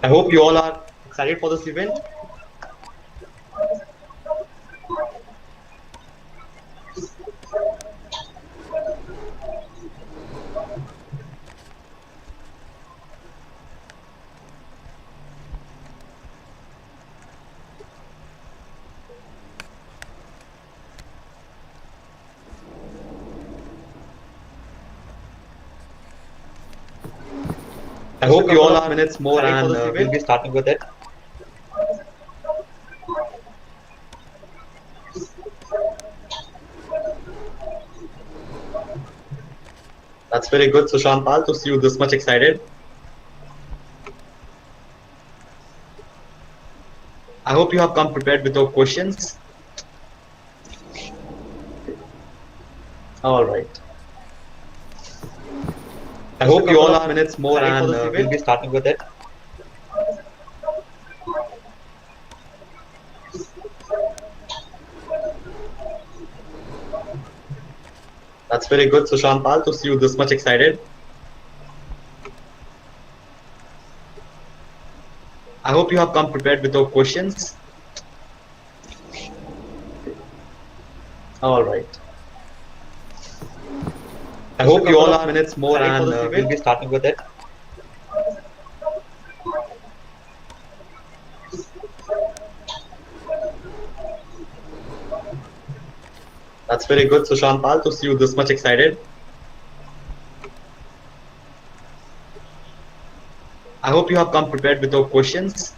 I hope you all are excited for this event. I hope you all are minutes more and we'll be starting with it. That's very good, Sushant Pal, to see you this much excited. I hope you have come prepared with your questions. All right. I hope you all are minutes more and we'll be starting with it. That's very good, Sushant Pal, to see you this much excited. I hope you have come prepared with your questions. All right. I hope you all are minutes more and we'll be starting with it. That's very good, Sushant Pal, to see you this much excited. I hope you have come prepared with your questions.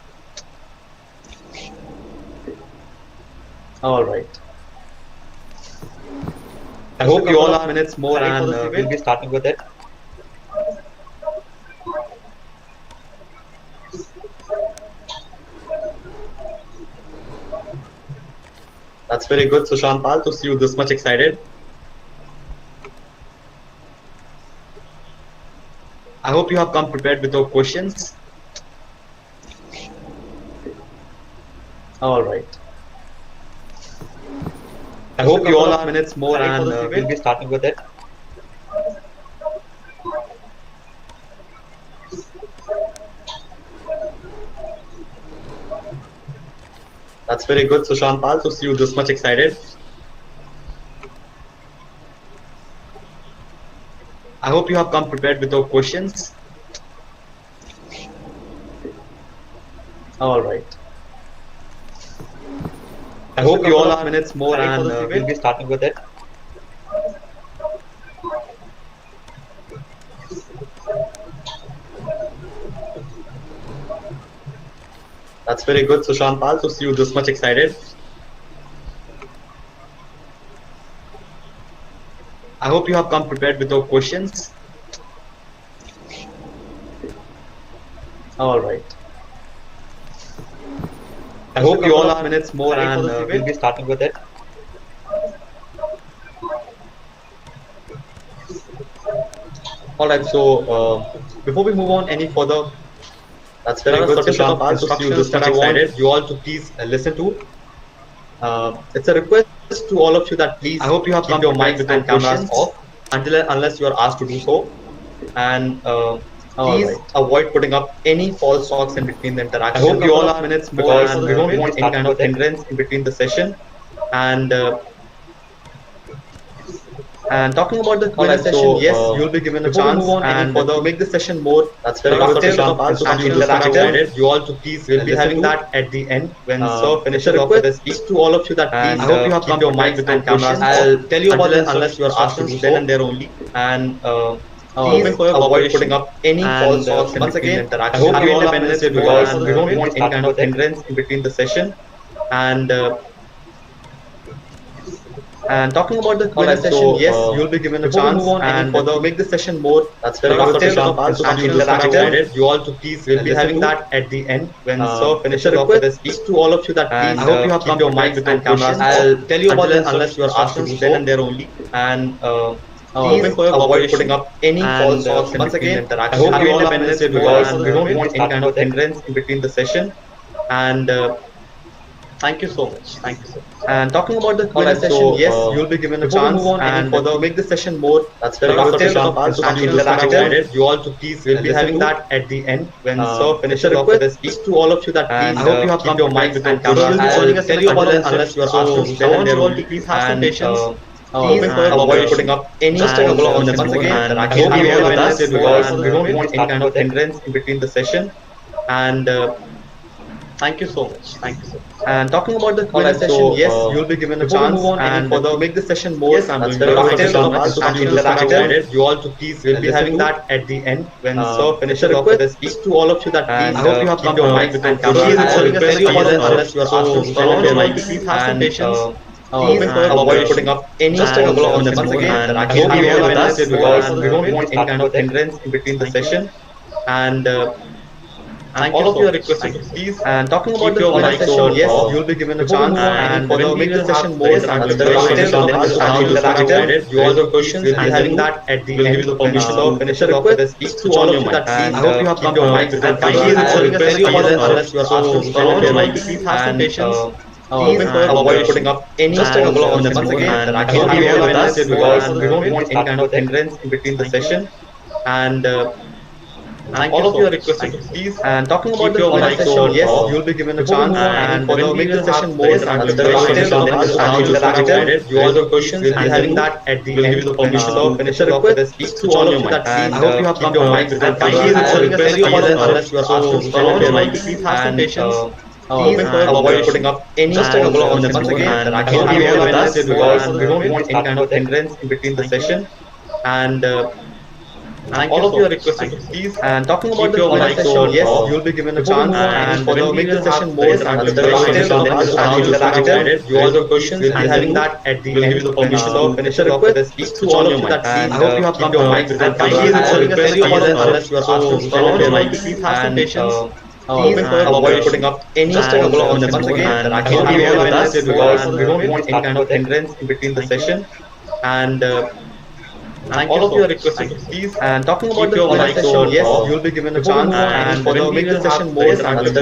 All right. I hope you all are minutes more and we'll be starting with it. That's very good, Sushant Pal, to see you this much excited. I hope you have come prepared with your questions. All right. I hope you all are minutes more and we'll be starting with it. That's very good, Sushant Pal, to see you this much excited. I hope you have come prepared with your questions. All right. I hope you all are minutes more and we'll be starting with it. That's very good, Sushant Pal, to see you this much excited. I hope you have come prepared with your questions. All right. I hope you all are minutes more and we'll be starting with it. All right, so before we move on any further, that's very good, Sushant Pal, to see you this much excited. You all to please listen to. It's a request to all of you that please, I hope you have keep your mics and cameras off unless you are asked to do so, and please avoid putting up any false talks in between the interaction. I hope you all are minutes more and we don't want any kind of hindrance in between the session. And talking about the Q&A session, yes, you'll be given a chance and to make the session more. That's very good, Sushant Pal, and interactive. You all to please will be having that at the end when Sir finishes off with his speech. To all of you that please, I hope you have keep your mics and cameras. I'll tell you about it unless you are asked to do so, and there only. And please avoid putting up any false talks once again. I hope you all are minutes because we don't want any kind of hindrance in between the session. And talking about the Q&A session, yes, you'll be given a chance and to make the session more. That's very good, Sushant Pal, and interactive. You all to please will be having that at the end when Sir finishes off with his speech. To all of you that please, I hope you have keep your mics and cameras. I'll tell you about it unless you are asked to do so, then and there only. And please avoid putting up any false talks once again. I hope you all are minutes because we don't want any kind of hindrance in between the session. Thank you so much. Thank you so much. And talking about the Q&A session, yes, you'll be given a chance. And to make the session more interactive you all to please will be having that at the end when Sir finishes off with his speech. To all of you that please keep your mics and cameras. I'll tell you about it unless you are asked to stay in their room. Please have some patience. Please avoid putting up any couple of once again that actually we are with us because we don't want any kind of hindrance in between the session. And thank you so much. Thank you so much. And talking about the Q&A session, yes, you'll be given a chance. And to make the session more interactive, you all to please will be having that at the end when Sir finishes off with his speech. To all of you that please keep your mics and cameras. Unless you are asked to stay in their mic, please have some patience. Please avoid putting up any couple of once again that actually we are with us because we don't want any kind of hindrance in between the session. And all of you are requested to please. And talking about the Q&A session, yes, you'll be given a chance. And to make the session more interactive, you all the questions will be having that at the end when Sir finishes off with his speech. To all of you that please keep your mics and cameras. Unless you are asked to stay in their mic, please have some patience. Please avoid putting up any couple of once again that actually we are with us because we don't want any kind of hindrance in between the session. And all of you are requested to please. And talking about the Q&A session, yes, you'll be given a chance. And to make the session more interactive, you all the questions will be having that at the end when Sir finishes off with his speech. To all of you that please keep your mics and cameras. Unless you are asked to stay in their mic, please have some patience. Please avoid putting up any couple of once again that actually we are with us because we don't want any kind of hindrance in between the session. And all of you are requested to please. And talking about the Q&A session, yes, you'll be given a chance. And to make the session more interactive, you all the questions will be having that at the end when Sir finishes off with his speech. To all of you that please keep your mics and cameras. Unless you are asked to stay in their mic, please have some patience. Please avoid putting up any couple of once again that actually we are with us because we don't want any kind of hindrance in between the session. And all of you are requested to please. And talking about the Q&A session, yes, you'll be given a chance. And to make the session more interactive,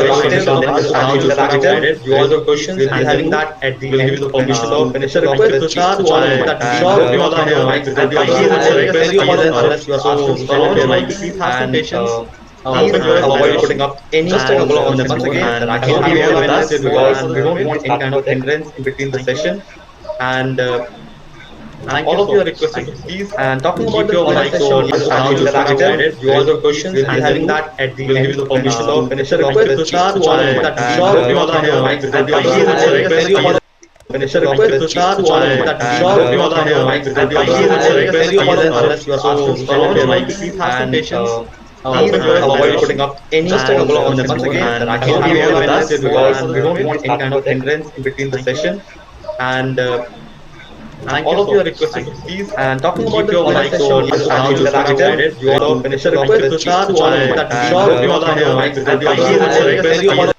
you all the questions will be having that at the end when Sir finishes off with his speech. To all of you that please keep your mics and cameras. Unless you are asked to stay in their mic, please have some patience. Please avoid putting up any couple of once again that actually we are with us because we don't want any kind of hindrance in between the session. And all of you are requested to please. And talking about the Q&A session, yes, you all the questions will be having that at the end when Sir finishes off with his speech. To all of you that please keep your mics and cameras. Finisher off with his speech. To all of you that please keep your mics and cameras. Unless you are asked to stay in their mic, please have some patience. Please avoid putting up any couple of once again that actually we are with us because we don't want any kind of hindrance in between the session. And all of you are requested to please. And talking about the Q&A session, yes, you all finisher off with his speech. To all of you that please keep your mics and cameras.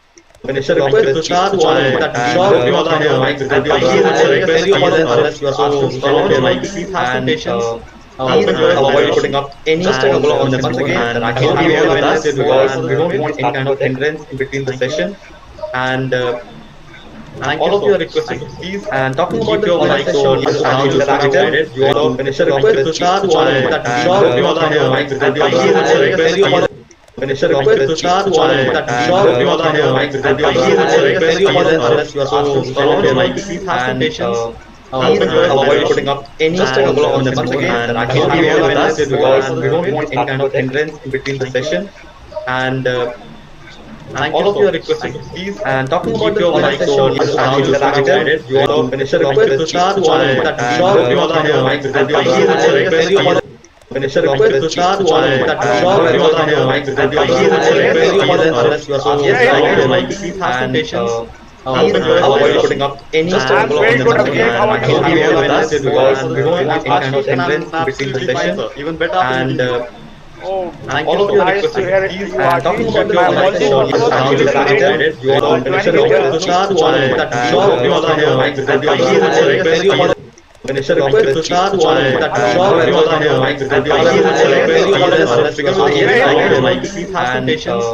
Finisher off with his speech. To all of you that please keep your mics and cameras. Unless you are asked to stay in their mic, please have some patience. Please avoid putting up any couple of once again that actually we are with us because we don't want any kind of hindrance in between the session. And all of you are requested to please. And talking about the Q&A session, yes, you all finisher off with his speech. To all of you that please keep your mics and cameras. Finisher off with his speech. To all of you that please keep your mics and cameras. Unless you are asked to stay in their mic, please have some patience. Please avoid putting up any couple of once again that actually we are with us because we don't want any kind of hindrance in between the session. And all of you are requested to please. And talking about the Q&A session, yes, you all finisher off with his speech. To all of you that please keep your mics and cameras. Finisher off with his speech. To all of you that please keep your mics and cameras. Unless you are asked to stay in their mic, please have some patience. Please avoid putting up any couple of once again that actually we are with us because we don't want any kind of hindrance in between the session. And all of you are requested to please. And talking about the Q&A session, yes, you all finisher off with his speech. To all of you that please keep your mics and cameras. Finisher off with his speech. To all of you that please keep your mics and cameras. Unless you are asked to stay in their mic, please have some patience.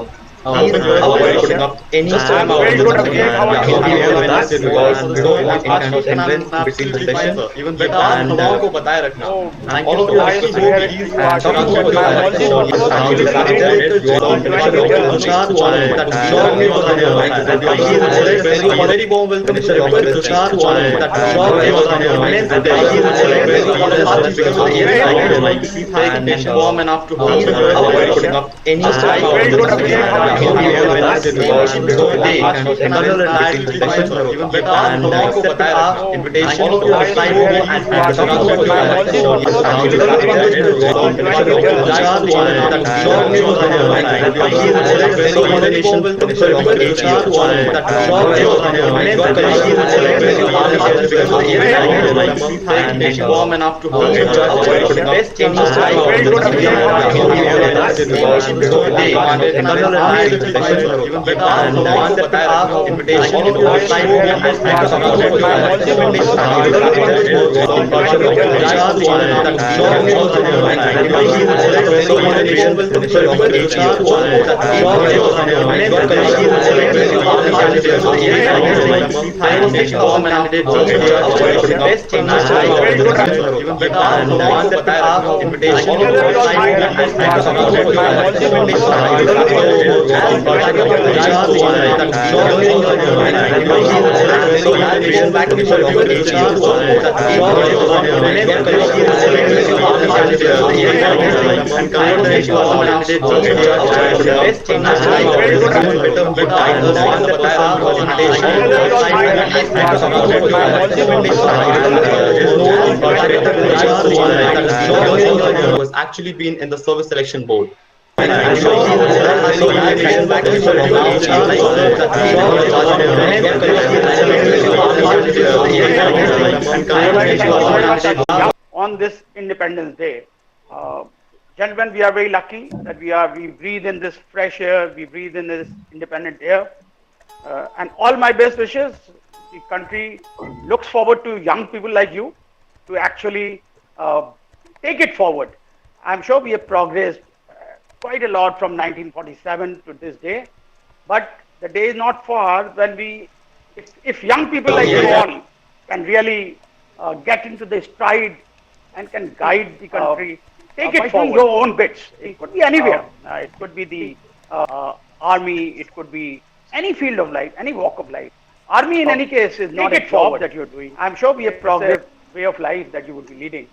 Please avoid putting up any couple of once again that actually we are with us relax and don't want any kind of hindrance between the session. Even better, and all को बताए रखना. Thank you so much for being here. And talking about the shortlist, how you started, you all very warm welcome to and warm enough to hold putting up any style invitation warm enough to hold best changes was actually been in the service selection board. On this Independence Day, gentlemen, we are very lucky that we breathe in this fresh air, we breathe in this independent air, and all my best wishes. The country looks forward to young people like you to actually take it forward. I'm sure we have progressed quite a lot from 1947 to this day, but the day is not far when if young people like you all can really get into the stride and can guide the country, take it forward. Your own bits. It could be anywhere. It could be the army. It could be any field of life, any walk of life. Army, in any case, is not a job that you're doing. I'm sure we have progressed way of life that you would be leading.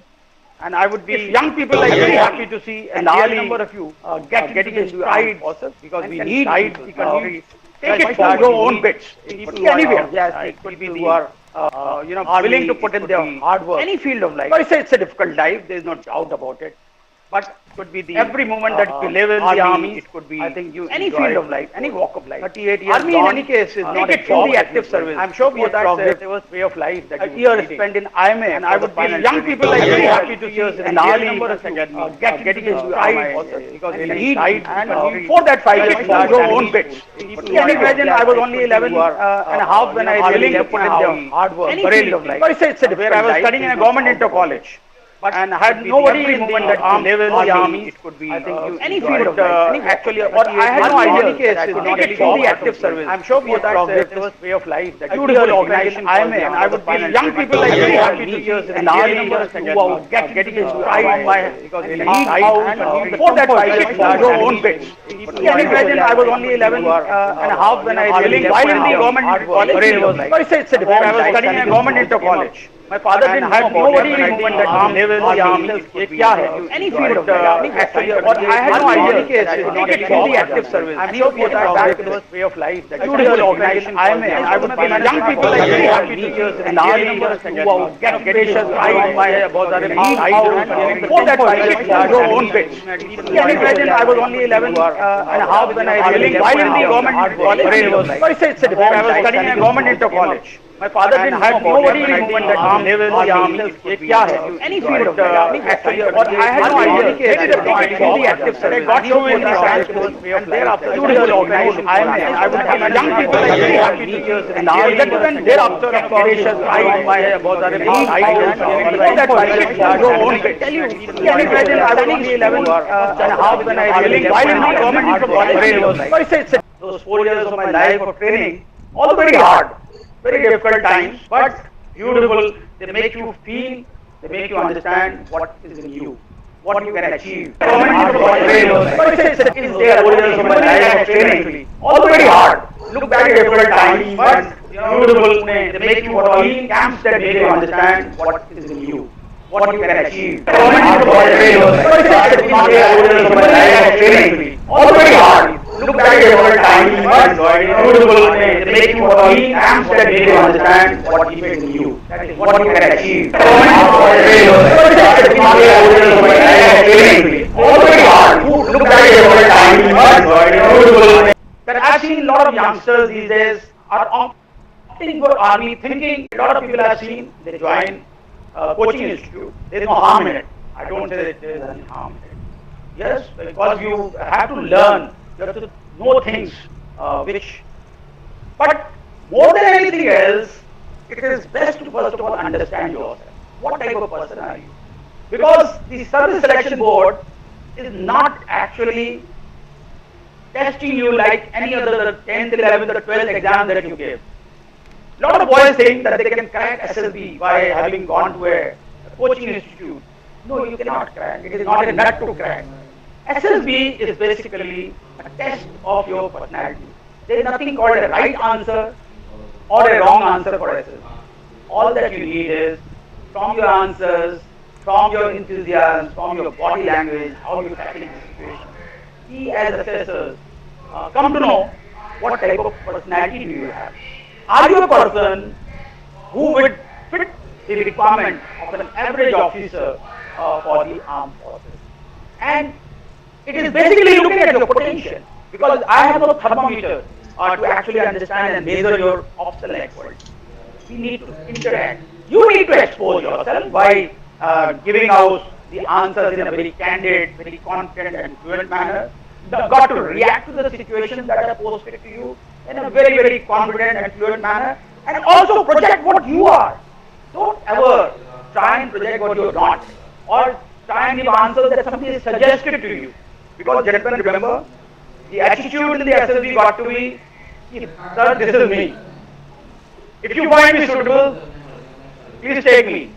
And I would be, if young people like very happy to see a large number of you getting into stride forces, because we need the country. Take it for your own bits. It could be anywhere. Yes, it could be the are willing to put in their hard work. Any field of life. I say it's a difficult life. There is no doubt about it. But it could be the every moment that you live in the army, it could be I think you any field of life, any walk of life. 38 years army gone, in any case is not a job. The active service. I'm sure we have progressed. There was way of life that a year spent in IMA, and I would be young people like very happy to see a large number of getting into stride because they need and for that fight, your own bits. Can you imagine? I was only 11 and a half when I really put in their hard work. Any field of life. I say it's a different. I was studying in a government inter college. But and I had nobody in moment that live in the army. It could be I think any field of life. Actually, or I had no idea. Case, not take it for the active service. I'm sure we have progressed. There was way of life that beautiful organization IMA, and I would be young people like very happy to hear a large number who getting into my because they need and for that fight your own bits. Can you imagine? I was only 11 and a half when I really while in the government college. I say it's a different. I was studying in a government inter college. My father didn't have nobody in moment that live in the army. Any field of actually, or I had no idea. Take it for the active service. I'm sure we have progressed. It was way of life. That beautiful organization IMA, and I would be young people like very happy to hear a large number who get gracious pride my about the need for that fight your own bits. Can you imagine? I was only 11 and a half when I really while in the government college. I say it's a different. I was studying in a government inter college. My father didn't have nobody in moment that live in the army. Any field of actually, or I had no idea. They did a point for the active service. I got through in the transport and thereafter beautiful organization. I would have young people like very happy to hear and then thereafter gracious pride my about the need for that fight your own bit. Tell you, can you imagine? I was only 11 and a half when I really while in the government college. I say it's those 4 years of my life of training, all very hard. very difficult times, but beautiful. They make you feel, they make you understand what is in you, what you can achieve. It's there, training, all very hard. Look back at difficult times, but beautiful. They make you feel, camps that make you understand what is in you, what you can achieve. All very hard. Look back at difficult times, but beautiful. They make you feel, camps that make you understand what is in you, what you can achieve. All very hard. Look back at difficult times, but beautiful. That I've seen a lot of youngsters these days are opting for army, thinking a lot of people I've seen they join coaching institute. There is no harm in it. I don't say that there is any harm in it. Yes, because you have to learn, you have to know things which. But more than anything else, it is best to first of all understand yourself. What type of person are you? Because the service selection board is not actually testing you like any other 10th, 11th or 12th exam that you give. A lot of boys think that they can crack SSB by having gone to a coaching institute. No, you cannot crack. It is not a nut to crack. SSB is basically a test of your personality. There is nothing called a right answer or a wrong answer for SSB. All that you need is from your answers, from your enthusiasm, from your body language, how you tackle the situation. We as assessors come to know what type of personality do you have. Are you a person who would fit the requirement of an average officer for the armed forces? And it is basically looking at your potential, because I have no thermometer to actually understand and measure your obstacle effort. We need to interact. You need to expose yourself by giving out the answers in a very candid, very confident and fluent manner. You've got to react to the situations that are posted to you in a very, very confident and fluent manner, and also project what you are. Don't ever try and project what you're not, or try and give answers that something is suggested to you. Because gentlemen, remember, the attitude in the SSB got to be, sir, this is me. If you find me suitable, please take me.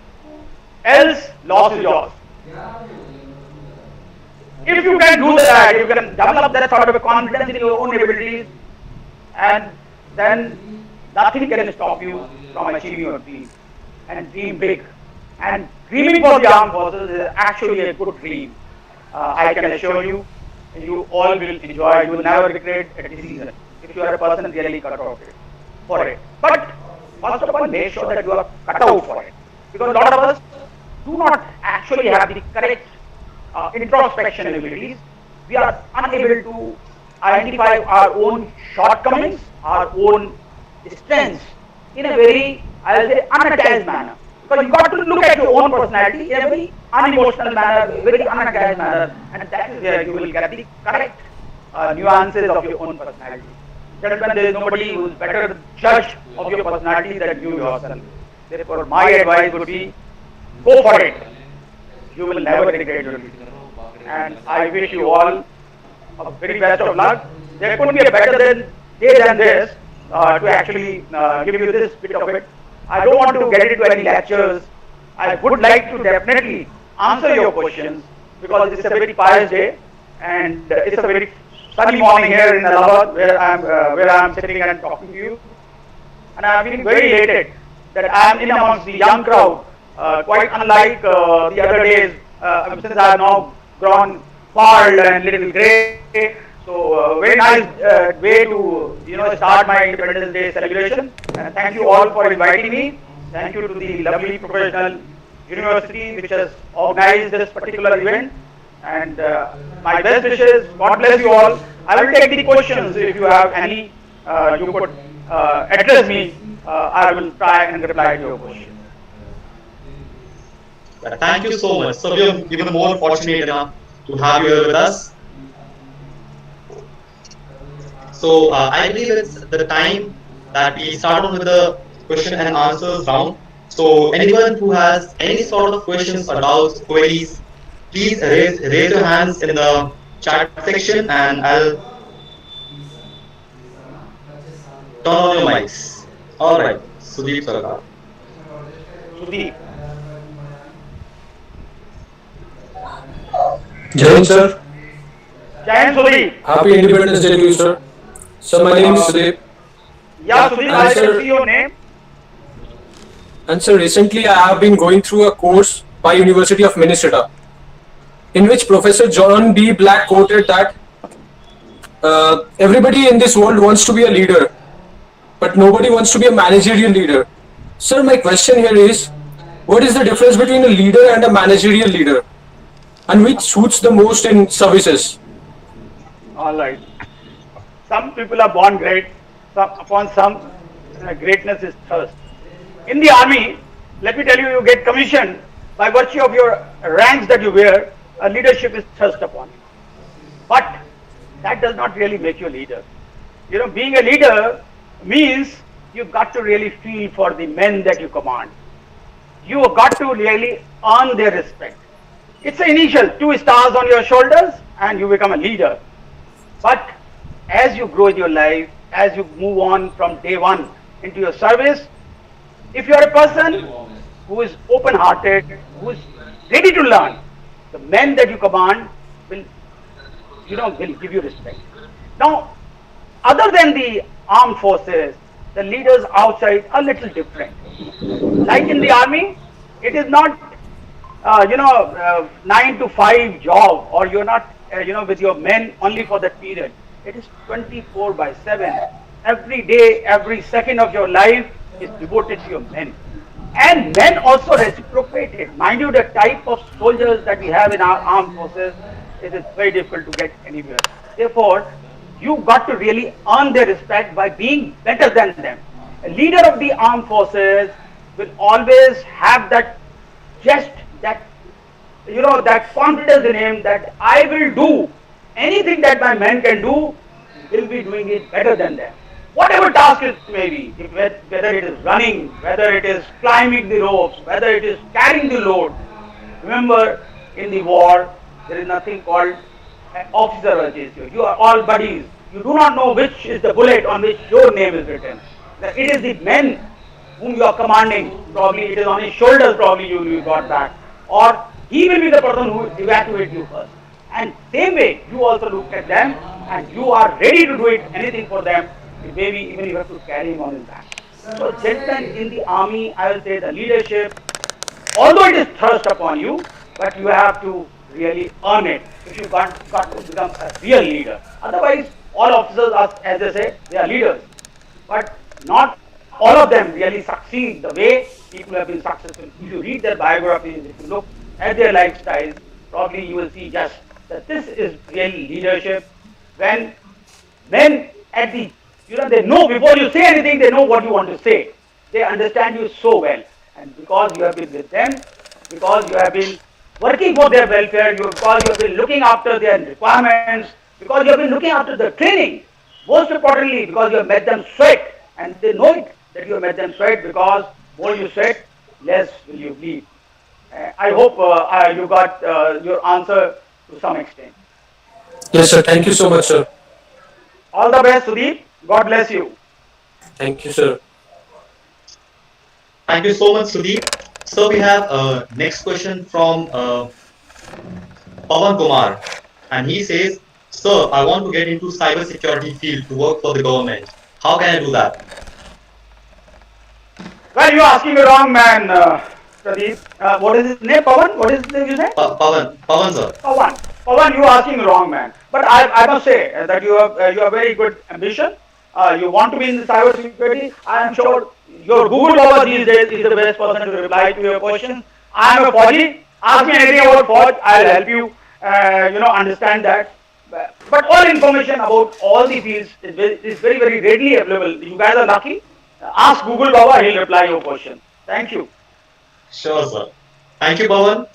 Else, loss is yours. If you can do that, you can develop that sort of a confidence in your own abilities, and then nothing can stop you from achieving your dream. And dream big. And dreaming for the armed forces is actually a good dream. I can assure you, you all will enjoy, you will never regret a decision if you are a person really cut out for it. But first of all, make sure that you are cut out for it. Because a lot of us do not actually have the correct introspection abilities. We are unable to identify our own shortcomings, our own strengths in a very, I'll say, unattached manner. Because you got to look at your own personality in a very unemotional manner, very unattached manner, and that is where you will get the correct nuances of your own personality. Gentlemen, there is nobody who is better judge of your personality than you yourself. Therefore, my advice would be, go for it. You will never regret your decision. And I wish you all a very best of luck. There couldn't be a better day than this to actually give you this bit of it. I don't want to get into any lectures. I would like to definitely answer your questions, because it's a very pious day and it's a very sunny morning here in Allahabad where I'm sitting and talking to you. And I'm feeling very elated that I'm in amongst the young crowd, quite unlike the other days since I have now grown bald and little grey. So very nice way to start my Independence Day celebration. And thank you all for inviting me. Thank you to the lovely professional university which has organized this particular event. And my best wishes. God bless you all. I will take the questions if you have any. You could address me. I will try and reply to your question. Thank you so much. So we are even more fortunate enough to have you here with us. So I believe it's the time that we start on with the question and answers round. So anyone who has any sort of questions or doubts, queries, please raise your hands in the chat section and I'll turn on your mics. Alright. Sudeep Sarkar. Sudeep. Jai Hind, sir. Jai Hind, Sudeep. Happy Independence Day to you, sir. Sir, my name is Sudeep. Yeah, Sudeep, And I can sir, see your name. recently I have been going through a course by University of Minnesota, in which Professor John B. Black quoted that everybody in this world wants to be a leader, but nobody wants to be a managerial leader. Sir, my question here is, what is the difference between a leader and a managerial leader, and which suits the most in services? All right. Some people are born great. Upon some, greatness is thirst. In the army, let me tell you, you get commissioned by virtue of your ranks that you wear. Leadership is thrust upon you. But that does not really make you a leader. Being a leader means you've got to really feel for the men that you command. You have got to really earn their respect. It's the initial 2 stars on your shoulders and you become a leader. But as you grow in your life, as you move on from day one into your service, if you are a person who is open-hearted, who is ready to learn, the men that you command will give you respect. Now, other than the armed forces, the leaders outside are a little different. Like in the army, it is not 9 to 5 job, or you're not with your men only for that period. It is 24/7. Every day, every second of your life is devoted to your men. And men also reciprocate it. Mind you, the type of soldiers that we have in our armed forces, it is very difficult to get anywhere. Therefore, you've got to really earn their respect by being better than them. A leader of the armed forces will always have that that confidence in him that I will do anything that my men can do, will be doing it better than them. Whatever task it may be, whether it is running, whether it is climbing the ropes, whether it is carrying the load. Remember, in the war, there is nothing called an officer urges you. You are all buddies. You do not know which is the bullet on which your name is written. It is the men whom you are commanding. Probably it is on his shoulders, probably you got back. Or he will be the person who will evacuate you first. And same way, you also look at them and you are ready to do it, anything for them. Maybe even you have to carry him on his back. So gentlemen, in the army, I will say the leadership, although it is thrust upon you, but you have to really earn it if you got to become a real leader. Otherwise, all officers are, as they say, they are leaders. But not all of them really succeed the way people have been successful. If you read their biographies, if you look at their lifestyles, probably you will see just that this is really leadership. When men at the, they know before you say anything, they know what you want to say. They understand you so well. And because you have been with them, because you have been working for their welfare, because you have been looking after their requirements, because you have been looking after the training, most importantly, because you have made them sweat, and they know it, that you have made them sweat, because more you sweat, less will you bleed. I hope you got your answer to some extent. Yes, sir. Thank you so much, sir. All the best, Sudeep. God bless you. Thank you, sir. Thank you so much, Sudeep. So we have next question from Pawan Kumar, and he says, "Sir, I want to get into cyber security field to work for the government. How can I do that?" Well, you're asking the wrong man, Pradeep. What is his name? Pawan? What is it you say? Pawan, sir. Pawan, you are asking the wrong man. But I must say that you have very good ambition. You want to be in the cyber security. I am sure your Google Baba these days is the best person to reply to your question. I am a Fauji. Ask me anything about Fauj. I'll help you. Understand that. But all information about all the fields is very, very readily available. You guys are lucky. Ask Google Baba, he'll reply your question. Thank you. Sure, sir. Thank you, Pawan.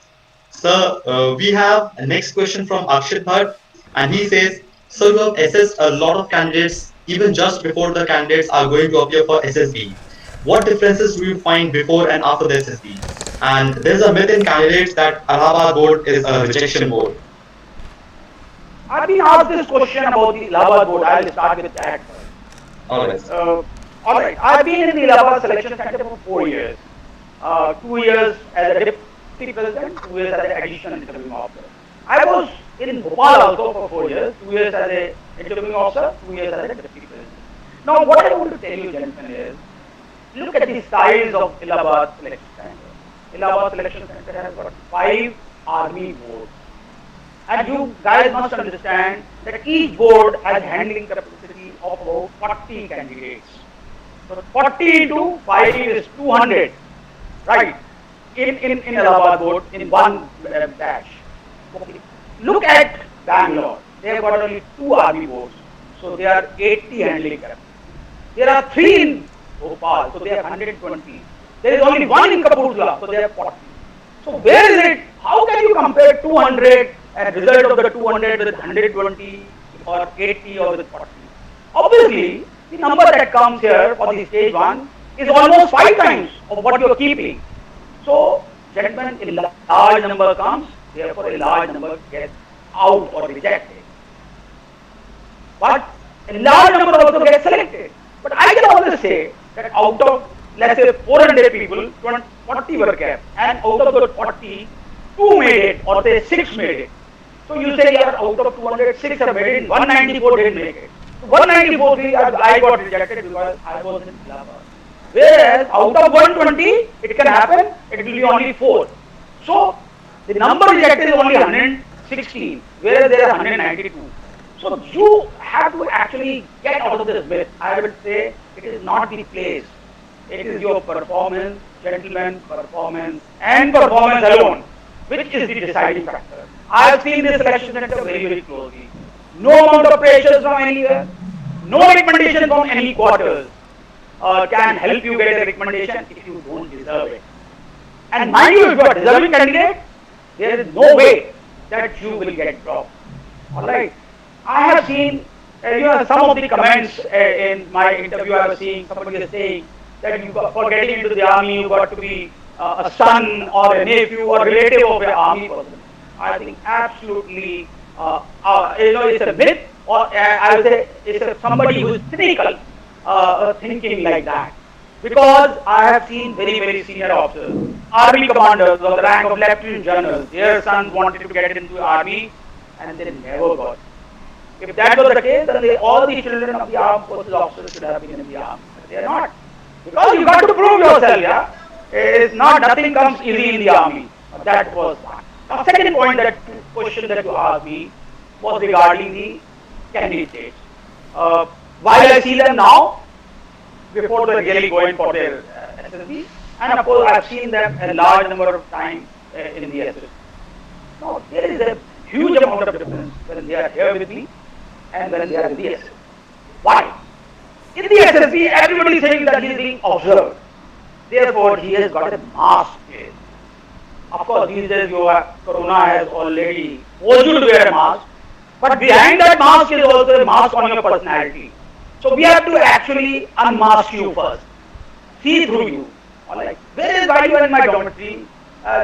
Sir, we have a next question from Akshit Bhatt, and he says, "Sir, you have assessed a lot of candidates even just before the candidates are going to appear for SSB. What differences do you find before and after the SSB? And there's a myth in candidates that Allahabad board is a rejection board." I've been asked this question about the Allahabad board. I'll start with that. All right. All right. I've been in the Allahabad Selection Center for 4 years. 2 years as a deputy president, 2 years as an additional interviewing officer. I was in Bhopal also for 4 years, 2 years as a interviewing officer, 2 years as a deputy president. Now, what I want to tell you, gentlemen, is look at the size of Allahabad Selection Center. Allahabad Selection Center has got 5 army boards. And you guys must understand that each board has handling capacity of about 40 candidates. So 40 into 5 is 200, right? In Allahabad board in one batch. Okay. Look at Bangalore. They have got only 2 army boards, so they are 80 handling capacity. There are 3 in Bhopal, so they have 120. There is only 1 in Kapurthala, so they have 40. So where is it? How can you compare 200 and result of the 200 with 120 or 80 or with 40? Obviously, the number that comes here for the stage 1 is almost 5 times of what you are keeping. So, gentlemen, a large number comes, therefore a large number gets out or rejected. But a large number also gets selected. But I can always say that out of, let's say, 400 people, 40 were kept, and out of those 40, 2 made it, or say 6 made it. So you say, yeah, out of 200, 6 have made it, 194 didn't make it. 194, I got rejected because I was in Allahabad. Whereas out of 120, it can happen, it will be only 4. So the number rejected is only 116, whereas there are 192. So you have to actually get out of this myth. I would say it is not the place. It is your performance, gentlemen, performance, and performance alone, which is the deciding factor. I have seen this selection center very, very closely. No amount of pressures from anywhere, no recommendation from any quarters can help you get a recommendation if you don't deserve it. And mind you, if you are deserving candidate, there is no way that you will get dropped. Alright. I have seen some of the comments in my interview. I was seeing somebody is saying that you got, for getting into the army, you got to be a son or a nephew or relative of an army person. I think absolutely, it's a myth, or I would say it's somebody who is cynical thinking like that. Because I have seen very, very senior officers, army commanders of the rank of lieutenant generals, their sons wanted to get into the army and they never got. If that was the case, then all the children of the armed forces officers should have been in the army. But they are not. Because you got to prove yourself, yeah? It's not, nothing comes easy in the army. That was one. Now, second point, that question that you asked me was regarding the candidates. While I see them now, before they really go in for their SSB, and of course I've seen them a large number of times in the SSB. Now, there is a huge amount of difference when they are here with me and when they are in the SSB. Why? In the SSB, everybody is saying that he is being observed. Therefore, he has got a mask place. Of course, these days Corona has already forced you to wear a mask. But behind that mask is also a mask on your personality. So we have to actually unmask you first. See through you. Alright. Whereas while you are in my dormitory,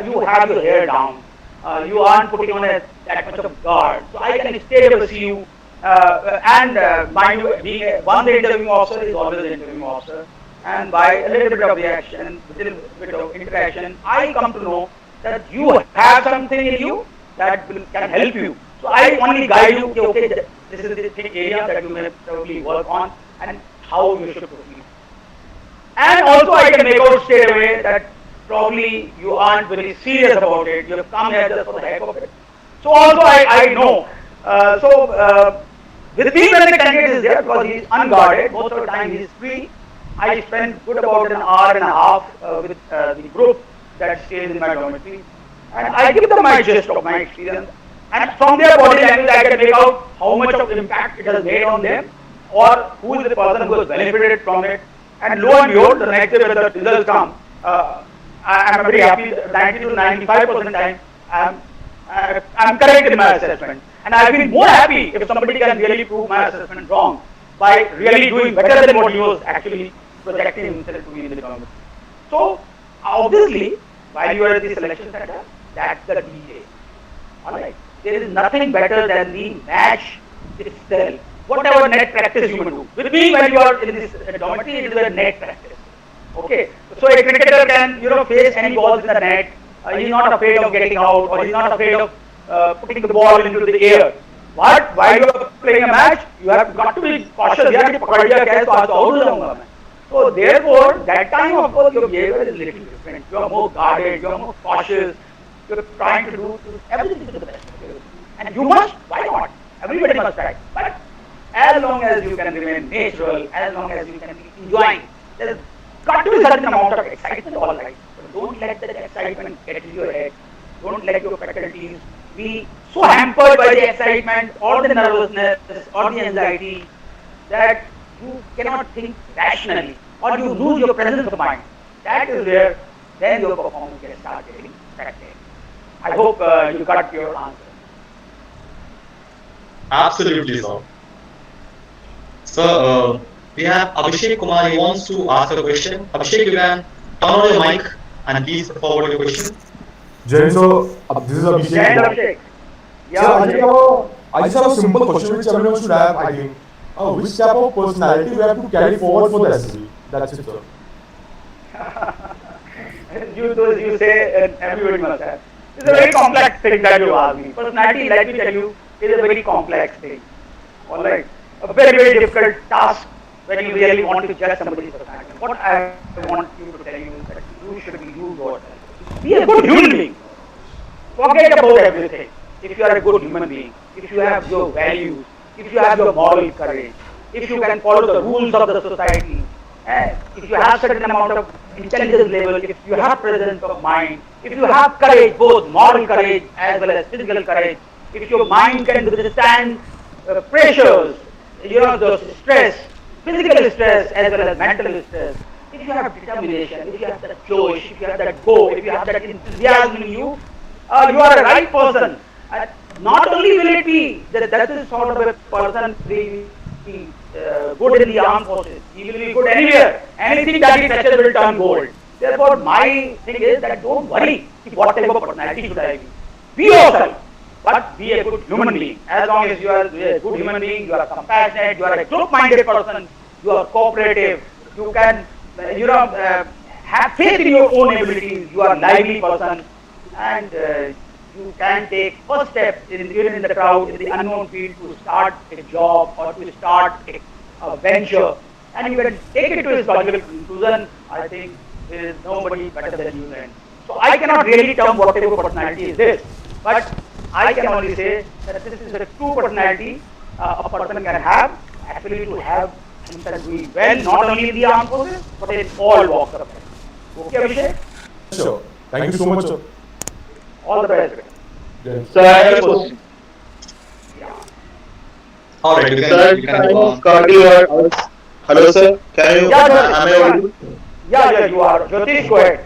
you have your hair down. You aren't putting on that much of guard. So I can stay able to see you. Mind you, being one the interviewing officer is always the interviewing officer. And by a little bit of reaction, a little bit of interaction, I come to know that you have something in you that can help you. So I only guide you, okay, this is the area that you may probably work on and how you should proceed. And also I can make out straight away that probably you aren't very serious about it, you have come here just for the heck of it. So also I know. With me when the candidate is there, because he is unguarded, most of the time he is free, I spend good about an hour and a half with the group that stays in my dormitory. And I give them my gist of my experience. And from their body language, I can make out how much of impact it has made on them, or who is the person who has benefited from it. And lo and behold, the next day when the results come, I am very happy. 90 to 95% time, I'm correct in my assessment. And I feel more happy if somebody can really prove my assessment wrong by really doing better than what he was actually projecting himself to be in the government. So, obviously, while you are at the selection center, that's the DJ. Alright. There is nothing better than the match itself. whatever net practice you may do. With me, when you are in this dormitory, it is a net practice. Okay, so a cricketer can face any balls in the net. He's not afraid of getting out, or he's not afraid of putting the ball into the air. But while you are playing a match, you have got to be cautious. You have to पकड़ लिया catch तो आज तो out हो जाऊंगा मैं. So therefore, that time of course your behavior is little different. You are more guarded, you are more cautious. You are trying to do everything to the best. And you must. Why not? Everybody must try. But as long as you can remain natural, as long as you can be enjoying, there's got to be a certain amount of excitement, all right. But don't let that excitement get into your head. Don't let your faculties be so hampered by the excitement or the nervousness or the anxiety that you cannot think rationally or you lose your presence of mind. That is where then your performance can start getting affected. I hope you got your answer. Absolutely, sir. So, we have Abhishek Kumar. He wants to ask a question. Abhishek, you can turn on your mic and please forward your question. Jain, so this is Abhishek. Jain, Abhishek. Yeah, Sir, I just have a simple question which everyone should have, I think. Which type of personality we have to carry forward for the SSB? That's it, sir. you say everybody must have. It's a very complex thing that you ask me. Personality, let me tell you, is a very complex thing. Alright. A very, very difficult task when you really want to judge somebody's personality. What I want you to tell you is that you should be you yourself. Be a good human being. Forget about everything. If you are a good human being, if you have your values, if you have your moral courage, if you can follow the rules of the society, if you have certain amount of intelligence level, if you have presence of mind, if you have courage, both moral courage as well as physical courage, if your mind can withstand pressures, the stress, physical stress as well as mental stress, if you have determination, if you have that joy, if you have that go, if you have that enthusiasm in you, you are a right person. Not only will it be that is sort of a person will be good in the armed forces, he will be good anywhere. Anything that he touches will turn gold. Therefore, my thing is that don't worry what type of personality should I be. Be yourself, but be a good human being. As long as you are a good human being, you are compassionate, you are a group-minded person, you are cooperative, you can have faith in your own abilities, you are a lively person, and you can take first step even in the crowd, in the unknown field, to start a job or to start a venture, and you can take it to its logical conclusion. I think there is nobody better than you then. So I cannot really term what type of personality is this, but I can only say that this is a true personality a person can have, actually to have himself doing well, not only in the armed forces, but in all walks of life. Okay, Abhishek? Sure. Thank you so much, sir. All the best. Sir, I have a question. Alright, you Sir, can go on. Hello, sir. Can you? Yeah, Am I audible? Yeah, you are. Jyotish, go ahead.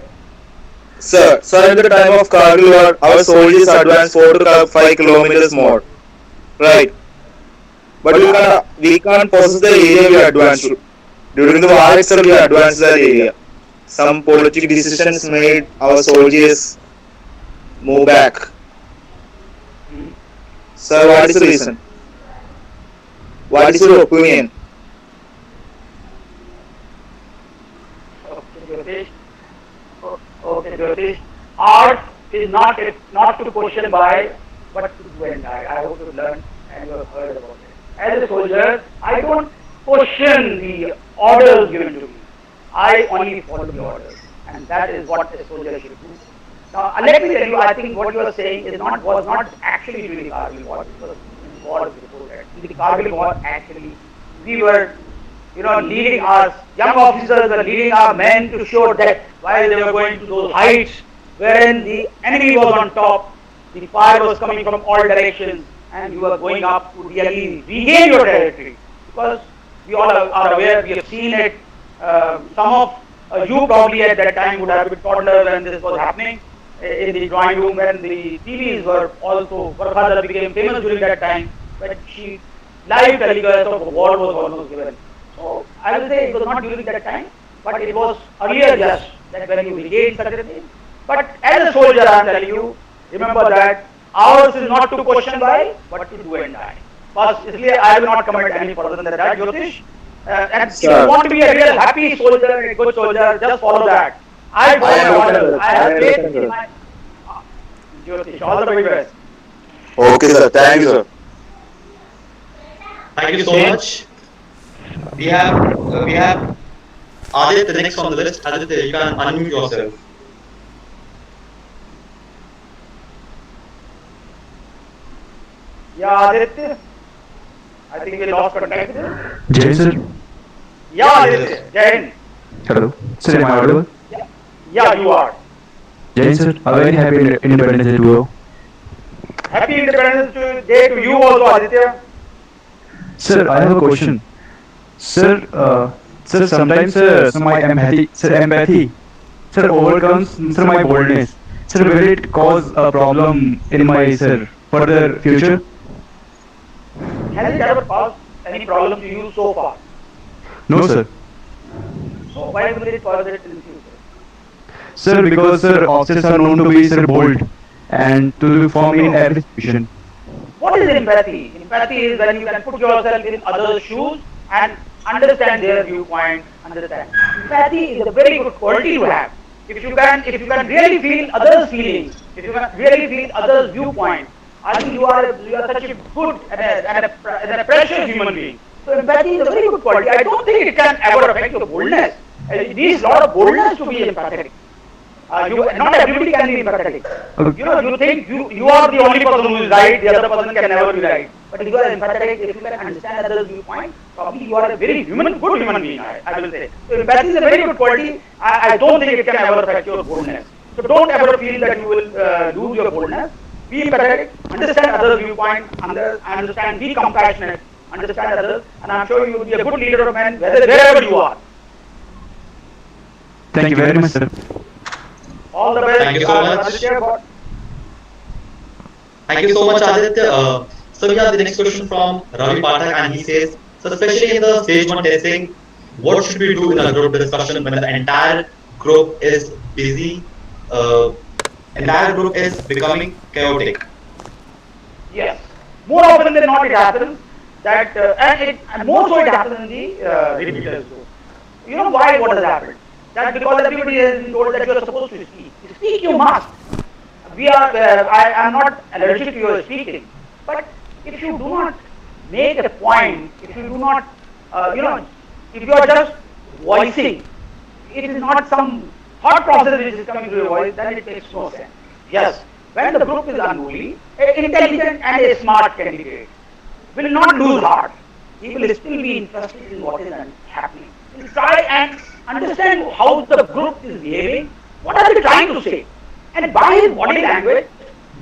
Sir, at the time of Kargil war, our soldiers advanced 4 to 5 kilometers more. Right. But we can't possess the area we advanced to. During the war itself, we advanced that area. Some political decisions made our soldiers move back. Sir, what is the reason? What is your opinion? Okay, Jyotish. Art is not to question by, but to do and die. I hope you learned and you have heard about it. As a soldier, I don't question the orders given to me. I only follow the orders, and that is what a soldier should do. Now, let me tell you, I think what you are saying was not actually during the Kargil war. It was in the war before that. In the Kargil war, actually, we were, leading our young officers were leading our men to show death while they were going to those heights wherein the enemy was on top. The fire was coming from all directions, and you were going up to really regain your territory. Because we all are aware, we have seen it. Some of you probably at that time would have been toddler when this was happening in the drawing room, when the TVs were also, Varkhada became famous during that time, when she live telecast of a war was almost given. So I will say it was not during that time, but it was earlier just that when you regained such a thing. But as a soldier, I am telling you, remember that ours is not to question why, but to do and die. बस इसलिए I will not comment any further than that, Jyotish. And if you want to be a real happy soldier, a good soldier, just follow that. I follow orders. I have faith in my Jyotish. All the very best. Okay, sir. Thank you, sir. Thank you so much. We have Aditya next on the list. Aditya, you can unmute yourself. Yeah, Aditya. I think we lost contact. Jai sir. Yeah, Aditya. Jai Hind. Hello. Sir, am I audible? Yeah, you are. Jai sir. A very happy Independence Day to you. Happy Independence Day to you also, Aditya. Sir, I have a question. Sir, sometimes my empathy, sir, overcomes my boldness. Sir, will it cause a problem in my further future? Has it ever caused any problem to you so far? No, sir. So why will it cause it in future? Sir, because officers are known to be bold and to form in every situation. What is empathy? Empathy is when you can put yourself in others' shoes and understand their viewpoint, understand. Empathy is a very good quality to have. If you can really feel others' feelings, if you can really feel others' viewpoint, I think you are such a good and a precious human being. So empathy is a very good quality. I don't think it can ever affect your boldness. It needs a lot of boldness to be empathetic. Not everybody can be empathetic. Okay. You think you are the only person who is right, the other person can never be right. But if you are empathetic, if you can understand others' viewpoint, probably you are a very good human being, I will say. So empathy is a very good quality. I don't think it can ever affect your boldness. So don't ever feel that you will lose your boldness. Be empathetic, understand others' viewpoint, understand, be compassionate, understand others, and I'm sure you will be a good leader of men wherever you are. Thank you very much, sir. All the best. Thank you so much. Aditya. Thank you so much, Aditya. So we have the next question from Ravi Pathak, and he says, so especially in the stage 1 testing, what should we do in a group discussion when the entire group is busy, entire group is becoming chaotic? Yes. More often than not, it happens that, and more so it happens in the repeaters group. You know why? What has happened? That's because everybody has been told that you are supposed to speak. Speak, you must. I am not allergic to your speaking, but if you do not make a point, if you do not, if you are just voicing, it is not some thought process which is coming to your voice, then it makes no sense. Yes, when the group is unruly, an intelligent and a smart candidate will not lose heart. He will still be interested in what is happening. He will try and understand how the group is behaving, what are they trying to say, and by his body language,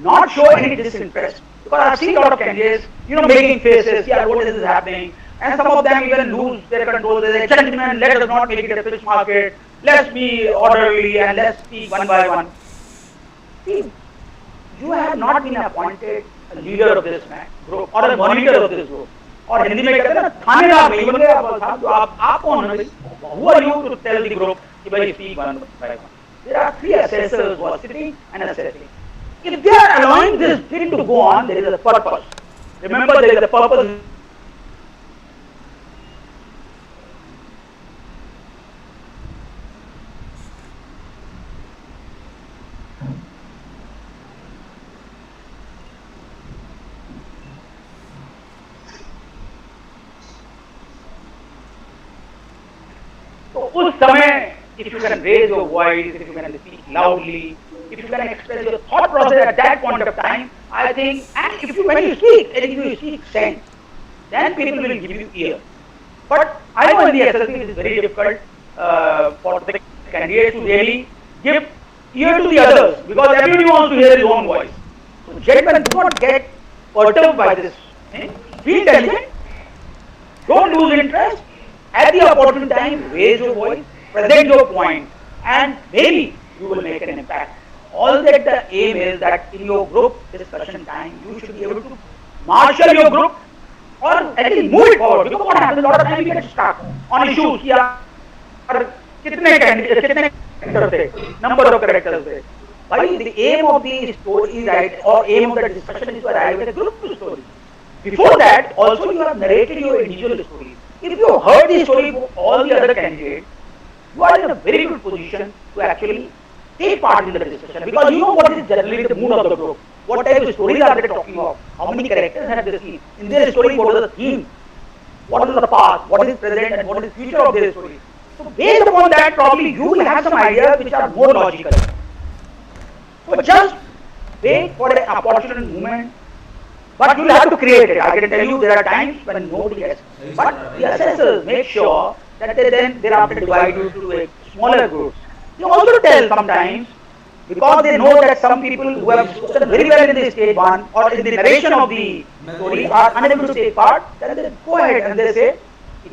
not show any disinterest. Because I've seen a lot of candidates, making faces, yeah, what is happening, and some of them even lose their control. They say, gentlemen, let us not make it a fish market, let's be orderly and let's speak one by one. See, you have not been appointed a leader of this group or a monitor of this group. और हिंदी में कहते हैं ना थानेदार नहीं बन गए आप आप कौन हैं? Who are you to tell the group कि भाई speak one by one? There are 3 assessors who are sitting and assessing. If they are allowing this thing to go on, there is a purpose. Remember, there is a purpose. उस समय, if you can raise your voice, if you can speak loudly, if you can express your thought process at that point of time, I think, and when you speak, and if you speak sense, then people will give you ear. But I know in the SSB it is very difficult for the candidates to really give ear to the others, because everybody wants to hear his own voice. So gentlemen, do not get perturbed by this. Be intelligent, don't lose interest. At the opportune time, raise your voice, present your point, and maybe you will make an impact. All that the aim is that in your group discussion time, you should be able to marshal your group or at least move it forward. Because what happens, a lot of time we get stuck on issues. Number of characters. Why the aim of the story is right, or aim of the discussion is to arrive at a group story. before that, also you have narrated your individual story. If you heard the story of all the other candidates, you are in a very good position to actually take part in the discussion because you know what is generally the mood of the group. What type of stories are they talking of? How many characters have they seen? In their story, what is the theme? What is the past? What is present and what is the future of their story? So based upon that, probably you will have some ideas which are more logical. So just wait for an opportune moment. But you will have to create it. I can tell you there are times when nobody has. But the assessors make sure that they then thereafter divide you to a smaller groups. They also tell sometimes, because they know that some people who have spoken very well in the stage one or in the narration of the story are unable to take part, then they go ahead and they say,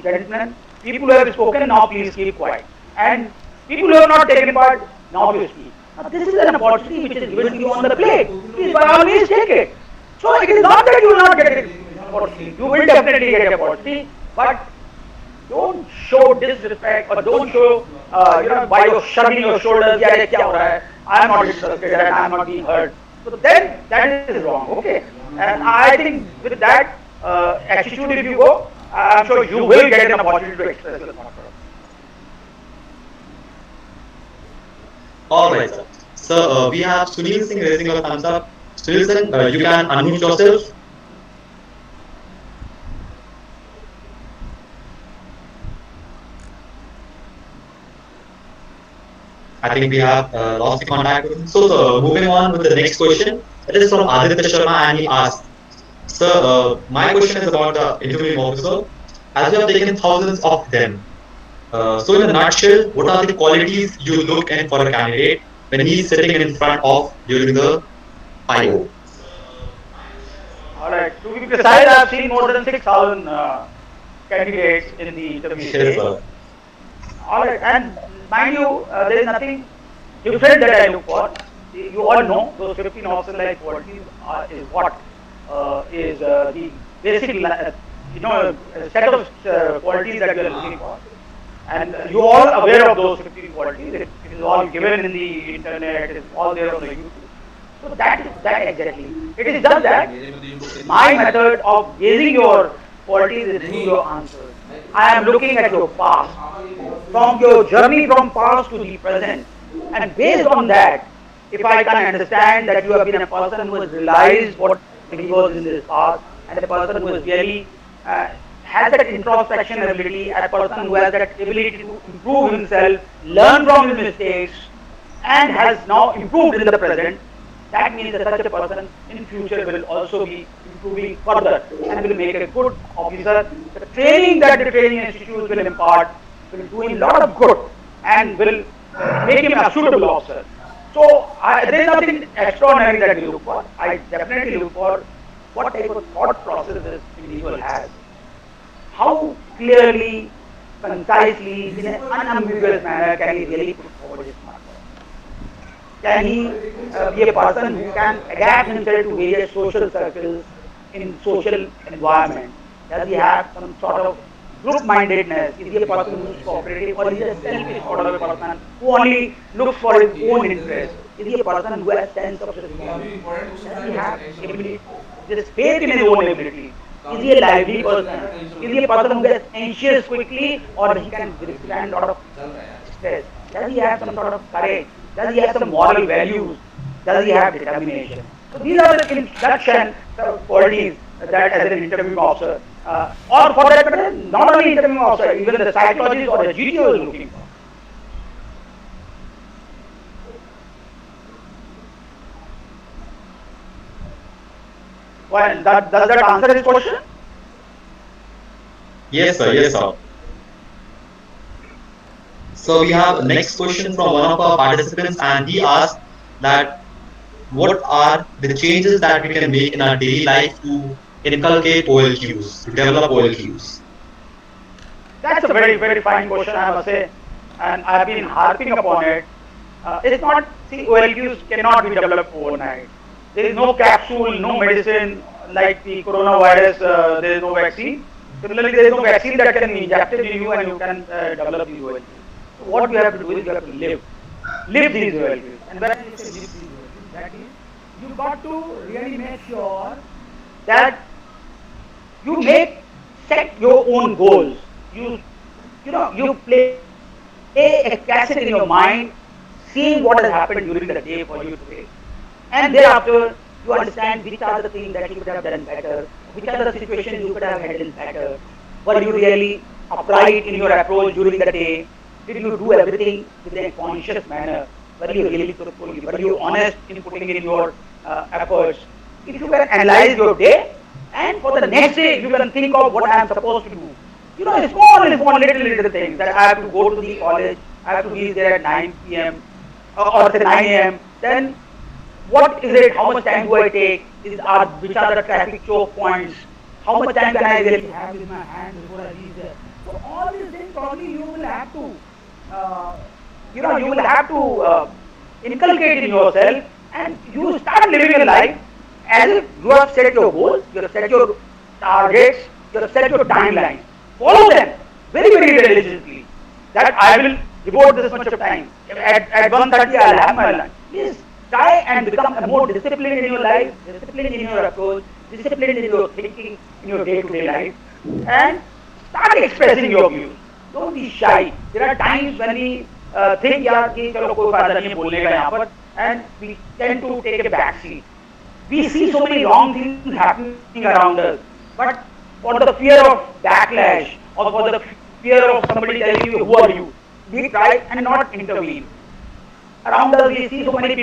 gentlemen, people who have spoken, now please keep quiet. And people who have not taken part, now you speak. Now this is an opportunity which is given to you on the plate. Please by all means take it. So it is not that you will not get it. You will definitely get an opportunity, but don't show disrespect or don't show, by your shrugging your shoulders, yeah, kya ho raha hai? I am not interested and I am not being heard. So then that is wrong, okay? And I think with that attitude if you go, I am sure you will get an opportunity to express your thoughts. Alright, sir. So we have Sunil Singh raising your thumbs up. Sunil Singh, you can unmute yourself. I think we have lost the contact with him. So, moving on with the next question. It is from Aditya Sharma and he asked, Sir, my question is about the interviewing officer. As you have taken thousands of them, so in a nutshell, what are the qualities you look in for a candidate when he is sitting in front of during the IO? Alright, to be precise, I have seen more than 6,000 candidates in the interview stage. Alright, and mind you, there is nothing different that I look for. You all know those 15 officer-like qualities is what is the basic, set of qualities that we are looking for. And you all are aware of those 15 qualities. It is all given in the internet. It is all there on the YouTube. So that is that exactly. It is just that my method of gauging your qualities is through your answers. I am looking at your past, from your journey from past to the present, and based on that, if I can understand that you have been a person who has realized what he was in this past, and a person who has really has that introspection ability, a person who has that ability to improve himself, learn from his mistakes, and has now improved in the present, that means that such a person in future will also be improving further and will make a good officer. The training that the training institutes will impart will do a lot of good and will make him a suitable officer. So there is nothing extraordinary that we look for. I definitely look for what type of thought process this individual has. How clearly, concisely, in an unambiguous manner can he really put forward his matter? Can he be a person who can adapt himself to various social circles in social environment? Does he have some sort of group-mindedness? Is he a person who is cooperative, or is he a selfish sort of a person who only looks for his own interest? Is he a person who has sense of responsibility? Does he have ability, this faith in his own ability? Is he a lively person? Is he a person who gets anxious quickly, or he can withstand a lot of stress? Does he have some sort of courage? Does he have some moral values? Does he have determination? So these are the introduction qualities that as an interviewing officer, or for that matter, not only interviewing officer, even the psychologist or the GTO is looking for. Well, does that answer his question? Yes, sir. Yes, sir. So we have next question from one of our participants, and he asked that what are the changes that we can make in our daily life to inculcate OLQs, to develop OLQs? That's a very, very fine question, I must say, and I have been harping upon it. It's not, see, OLQs cannot be developed overnight. There is no capsule, no medicine like the coronavirus, there is no vaccine. Similarly, there is no vaccine that can be injected in you and you can develop these OLQs. So what you have to do is you have to live these OLQs. And when you say live these OLQs, that is, you got to really make sure that you make set your own goals. You play a cassette in your mind, seeing what has happened during the day for you today, and thereafter you understand which are the things that you could have done better, which are the situations you could have handled better. Were you really upright in your approach during the day? Did you do everything with a conscious manner? Were you really truthful? Were you honest in putting in your efforts? If you can analyze your day, and for the next day you can think of what I am supposed to do. Small little things that I have to go to the college, I have to be there at 9 p.m. or say 9 a.m. Then what is it? How much time do I take? Which are the traffic choke points? How much time can I really have with my hand before I reach there? So all these things probably you will have to, inculcate in yourself, and you start living your life as if you have set your goals, you have set your targets, you have set your timelines. Follow them very religiously. That I will devote this much of time. At 1:30 I'll have my lunch. Please try and become more disciplined in your life, disciplined in your approach, disciplined in your thinking, in your day-to-day life, and start expressing your views. Don't be shy. There are times when we think कि चलो कोई फायदा नहीं है बोलने का यहाँ पर, and we tend to take a back seat. We see so many wrong things happening around us, but for the fear of backlash or for the fear of somebody telling you who are you, we try and not intervene. Around us we see so many people